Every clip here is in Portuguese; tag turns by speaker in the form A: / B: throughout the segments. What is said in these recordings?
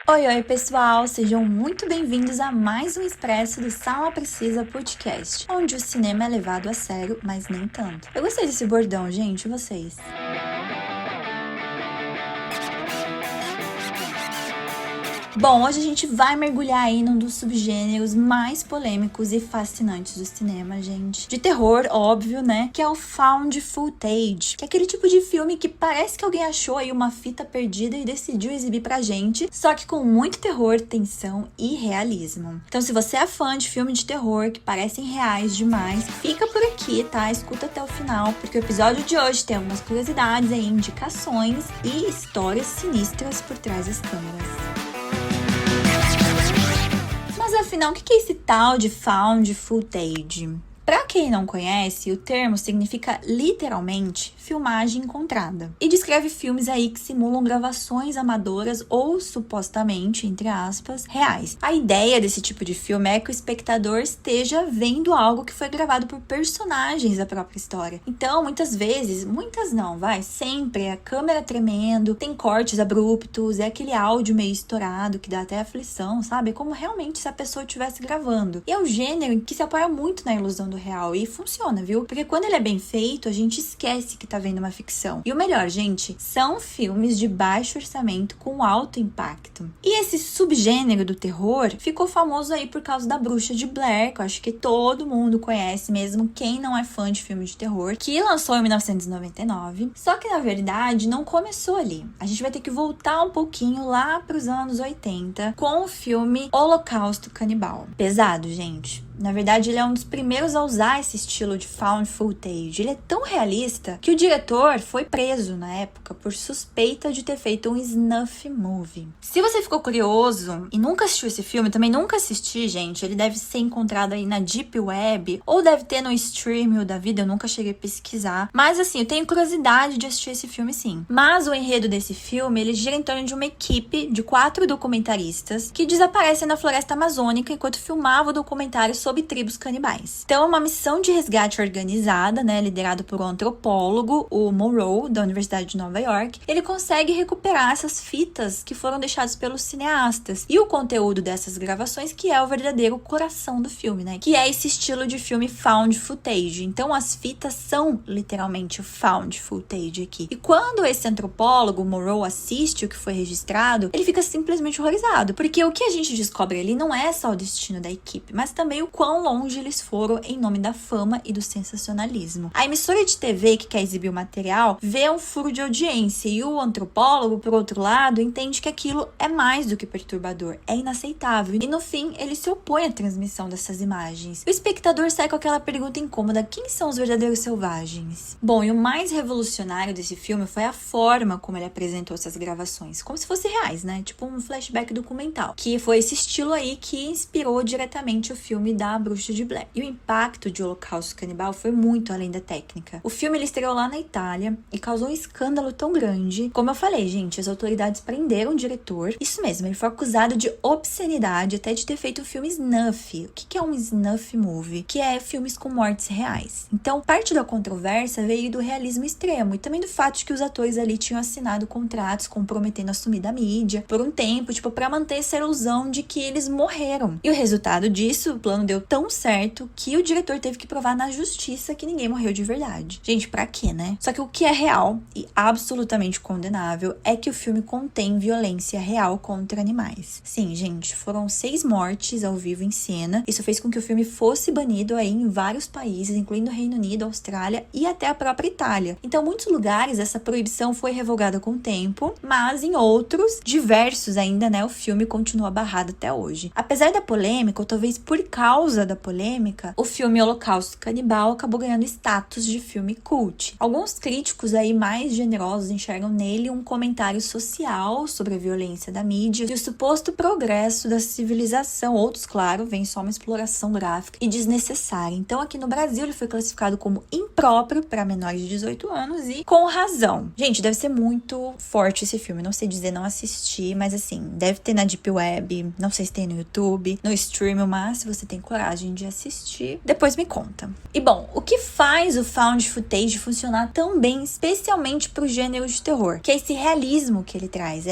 A: Oi, pessoal! Sejam muito bem-vindos a mais um Expresso do Sala Precisa Podcast, onde o cinema é levado a sério, mas nem tanto. Eu gostei desse bordão, gente, e vocês? Bom, hoje a gente vai mergulhar aí num dos subgêneros mais polêmicos e fascinantes do cinema, gente. De terror, óbvio, né? Que é o found footage, que é aquele tipo de filme que parece que alguém achou aí uma fita perdida e decidiu exibir pra gente, só que com muito terror, tensão e realismo. Então, se você é fã de filme de terror que parecem reais demais, fica por aqui, tá? Escuta até o final, porque o episódio de hoje tem algumas curiosidades aí, indicações e histórias sinistras por trás das câmeras. Mas afinal, o que é esse tal de found footage? Pra quem não conhece, o termo significa literalmente filmagem encontrada e descreve filmes aí que simulam gravações amadoras ou supostamente, entre aspas, reais. A ideia desse tipo de filme é que o espectador esteja vendo algo que foi gravado por personagens da própria história. Então, muitas vezes, sempre é a câmera tremendo, tem cortes abruptos, é aquele áudio meio estourado que dá até aflição, sabe? Como realmente se a pessoa estivesse gravando. E é o gênero em que se apoia muito na ilusão do real e funciona, viu? Porque quando ele é bem feito, a gente esquece que tá vendo uma ficção. E o melhor, gente, são filmes de baixo orçamento com alto impacto. E esse subgênero do terror ficou famoso aí por causa da Bruxa de Blair, que eu acho que todo mundo conhece, mesmo quem não é fã de filme de terror, que lançou em 1999. Só que na verdade não começou ali. A gente vai ter que voltar um pouquinho lá pros anos 80 com o filme Holocausto Canibal. Pesado, gente. Na verdade, ele é um dos primeiros a usar esse estilo de found footage. Ele é tão realista que o diretor foi preso na época por suspeita de ter feito um snuff movie. Se você ficou curioso e nunca assistiu esse filme, também nunca assisti, gente, ele deve ser encontrado aí na Deep Web ou deve ter no streaming da vida, eu nunca cheguei a pesquisar. Mas assim, eu tenho curiosidade de assistir esse filme sim. Mas o enredo desse filme, ele gira em torno de uma equipe de 4 documentaristas que desaparecem na floresta amazônica enquanto filmavam o documentário sobre tribos canibais. Então é uma missão de resgate organizada, né, liderada por um antropólogo, o Monroe, da Universidade de Nova York. Ele consegue recuperar essas fitas que foram deixadas pelos cineastas e o conteúdo dessas gravações, que é o verdadeiro coração do filme, né, que é esse estilo de filme found footage. Então as fitas são literalmente o found footage aqui. E quando esse antropólogo, Monroe, assiste o que foi registrado, ele fica simplesmente horrorizado, porque o que a gente descobre ali não é só o destino da equipe, mas também o quão longe eles foram em nome da fama e do sensacionalismo. A emissora de TV que quer exibir o material vê um furo de audiência e o antropólogo, por outro lado, entende que aquilo é mais do que perturbador, é inaceitável e no fim ele se opõe à transmissão dessas imagens. O espectador sai com aquela pergunta incômoda: quem são os verdadeiros selvagens? Bom, e o mais revolucionário desse filme foi a forma como ele apresentou essas gravações, como se fossem reais, né? Tipo um flashback documental, que foi esse estilo aí que inspirou diretamente o filme da Bruxa de Blair. E o impacto de Holocausto Canibal foi muito além da técnica. O filme ele estreou lá na Itália e causou um escândalo tão grande. Como eu falei, gente, as autoridades prenderam o diretor. Isso mesmo, ele foi acusado de obscenidade, até de ter feito o filme snuff. O que é um snuff movie? Que é filmes com mortes reais. Então, parte da controvérsia veio do realismo extremo e também do fato de que os atores ali tinham assinado contratos comprometendo a sumir da mídia por um tempo, tipo, pra manter essa ilusão de que eles morreram. E o resultado disso, o plano deu tão certo que o diretor teve que provar na justiça que ninguém morreu de verdade. Gente, pra quê, né? Só que o que é real e absolutamente condenável é que o filme contém violência real contra animais. Sim, gente, foram 6 mortes ao vivo em cena. Isso fez com que o filme fosse banido aí em vários países, incluindo o Reino Unido, Austrália e até a própria Itália. Então, em muitos lugares, essa proibição foi revogada com o tempo, mas em outros, diversos ainda, né, o filme continua barrado até hoje. Apesar da polêmica, ou talvez por causa da polêmica, o filme Holocausto Canibal acabou ganhando status de filme cult. Alguns críticos aí mais generosos enxergam nele um comentário social sobre a violência da mídia e o suposto progresso da civilização. Outros, claro, veem só uma exploração gráfica e desnecessária. Então, aqui no Brasil, ele foi classificado como impróprio para menores de 18 anos e com razão. Gente, deve ser muito forte esse filme. Não sei dizer, não assisti, mas assim, deve ter na Deep Web, não sei se tem no YouTube, no stream, mas se você tem coragem, coragem de assistir, depois me conta. E bom, o que faz o found footage funcionar tão bem, especialmente pro gênero de terror? Que é esse realismo que ele traz,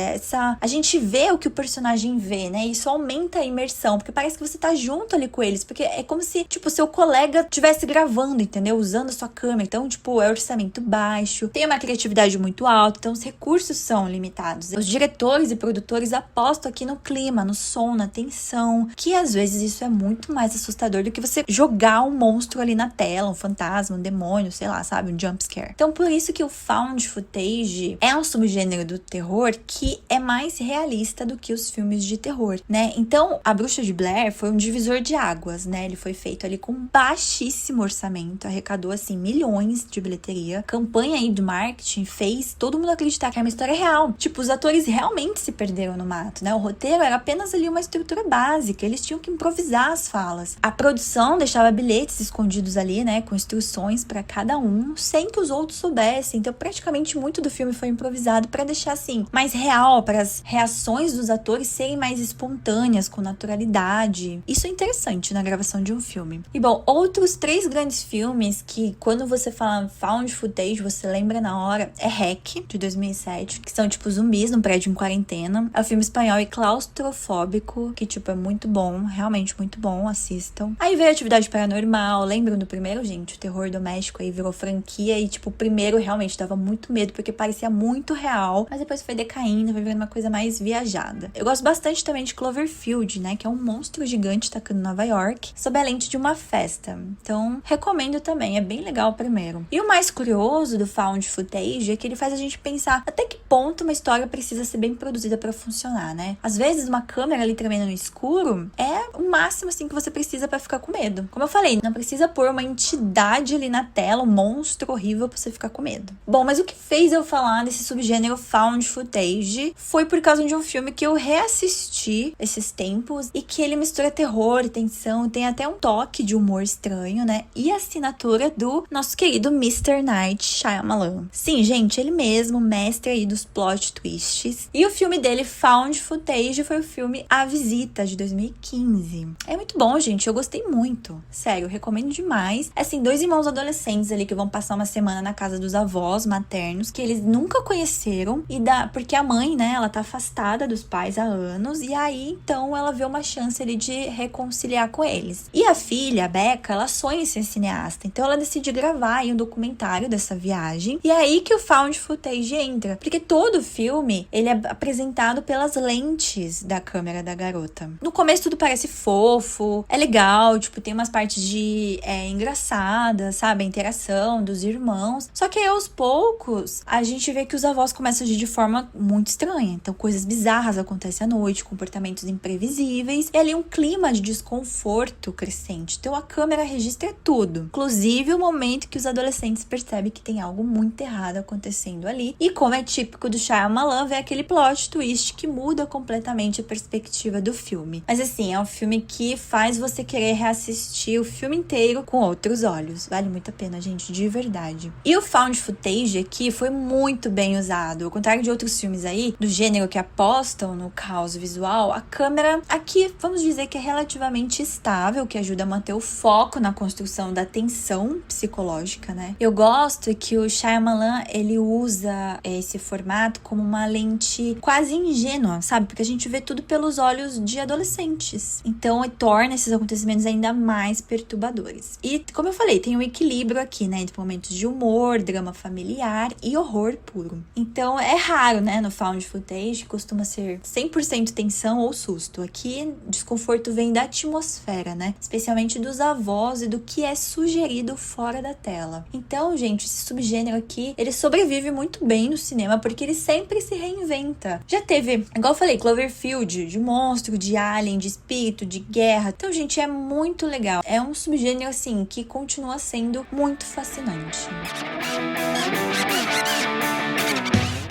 A: a gente vê o que o personagem vê, né? Isso aumenta a imersão, porque parece que você tá junto ali com eles, porque é como se, tipo, seu colega estivesse gravando, entendeu? Usando a sua câmera. Então, tipo, é orçamento baixo, tem uma criatividade muito alta, então os recursos são limitados. Os diretores e produtores apostam aqui no clima, no som, na tensão, que às vezes isso é muito mais assustador do que você jogar um monstro ali na tela, um fantasma, um demônio, sei lá, sabe? Um jumpscare. Então, por isso que o found footage é um subgênero do terror que é mais realista do que os filmes de terror, né? Então, A Bruxa de Blair foi um divisor de águas, né? Ele foi feito ali com baixíssimo orçamento, arrecadou, assim, milhões de bilheteria. Campanha aí de marketing fez todo mundo acreditar que era uma história real. Tipo, os atores realmente se perderam no mato, né? O roteiro era apenas ali uma estrutura básica, eles tinham que improvisar as falas. A produção deixava bilhetes escondidos ali, né? Com instruções para cada um, sem que os outros soubessem. Então, praticamente muito do filme foi improvisado para deixar, assim, mais real, para as reações dos atores serem mais espontâneas, com naturalidade. Isso é interessante na gravação de um filme. E bom, outros 3 grandes filmes que quando você fala found footage, você lembra na hora, é REC, de 2007, que são tipo zumbis num prédio em quarentena. É um filme espanhol e claustrofóbico, que tipo é muito bom, realmente muito bom, assistam. Aí veio Atividade Paranormal, lembram do primeiro, gente? O terror doméstico aí virou franquia e tipo o primeiro realmente dava muito medo, porque parecia muito real, mas depois foi decaindo, foi virando uma coisa mais viajada. Eu gosto bastante também de Cloverfield, né, que é um monstro gigante tacando Nova York, sob a lente de uma festa. Então, recomendo também, é bem legal o primeiro. E o mais curioso do found footage é que ele faz a gente pensar até que ponto uma história precisa ser bem produzida pra funcionar, né? Às vezes, uma câmera ali tremendo no escuro é o máximo, assim, que você precisa pra ficar com medo. Como eu falei, não precisa pôr uma entidade ali na tela, um monstro horrível pra você ficar com medo. Bom, mas o que fez eu falar desse subgênero found footage foi por causa de um filme que eu reassisti esses tempos e que ele mistura terror e tensão, tem até um toque de humor estranho, né? E a assinatura do nosso querido Mr. Night Shyamalan. Sim, gente, ele mesmo, mestre aí dos plot twists. E o filme dele, found footage, foi o filme A Visita, de 2015. É muito bom, gente, eu gostei muito. Sério, eu recomendo demais. Assim, 2 irmãos adolescentes ali que vão passar uma semana na casa dos avós maternos, que eles nunca conheceram, porque a mãe, né, ela tá afastada dos pais há anos, e aí, então, ela vê uma chance ali de reconciliar com eles. E a filha, a Becca, ela sonha em ser cineasta, então ela decide gravar aí um documentário dessa viagem, e é aí que o found footage entra, porque todo filme, ele é apresentado pelas lentes da câmera da garota. No começo tudo parece fofo, é legal, tipo, tem umas partes de engraçadas, sabe, a interação dos irmãos, só que aí aos poucos, a gente vê que os avós começam a agir de forma muito estranha, então coisas bizarras acontecem à noite, comportamentos imprevisíveis, e ali um clima de desconforto crescente, então a câmera registra tudo, inclusive o momento que os adolescentes percebem que tem algo muito errado acontecendo ali, e como é típico do Shyamalan, vem aquele plot twist que muda completamente a perspectiva do filme. Mas assim, é um filme que faz você querer reassistir o filme inteiro com outros olhos, vale muito a pena, gente, de verdade. E o found footage aqui foi muito bem usado, ao contrário de outros filmes aí, do gênero que apostam no caos visual, a câmera aqui, vamos dizer que é relativamente estável, que ajuda a manter o foco na construção da tensão psicológica, né? Eu gosto que o Shyamalan, ele usa esse formato como uma lente quase ingênua, sabe? Porque a gente vê tudo pelos olhos de adolescentes. Então, torna esses acontecimentos ainda mais perturbadores. E, como eu falei, tem um equilíbrio aqui, né? Entre momentos de humor, drama familiar e horror puro. Então, é raro, né? No found footage, costuma ser 100% tensão ou susto. Aqui, desconforto vem da atmosfera, né? Especialmente dos avós e do que é sugerido fora da tela. Então, gente, esse subgênero aqui, ele sobrevive muito bem no cinema, porque ele sempre se reinventa. Já teve, igual eu falei, Cloverfield, de monstro, de alien, de espírito, de guerra. Então, gente, é muito legal. É um subgênero, assim, que continua sendo muito fascinante.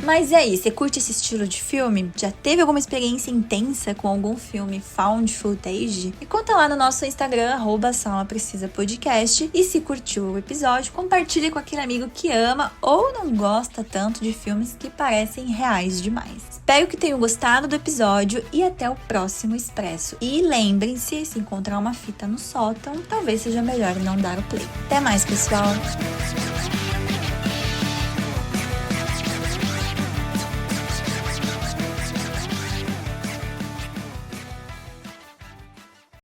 A: Mas e aí, você curte esse estilo de filme? Já teve alguma experiência intensa com algum filme found footage? Me conta lá no nosso Instagram, @SaulaPrecisaPodcast. E se curtiu o episódio, compartilhe com aquele amigo que ama ou não gosta tanto de filmes que parecem reais demais. Espero que tenham gostado do episódio e até o próximo Expresso. E lembrem-se, se encontrar uma fita no sótão, talvez seja melhor não dar o play. Até mais, pessoal!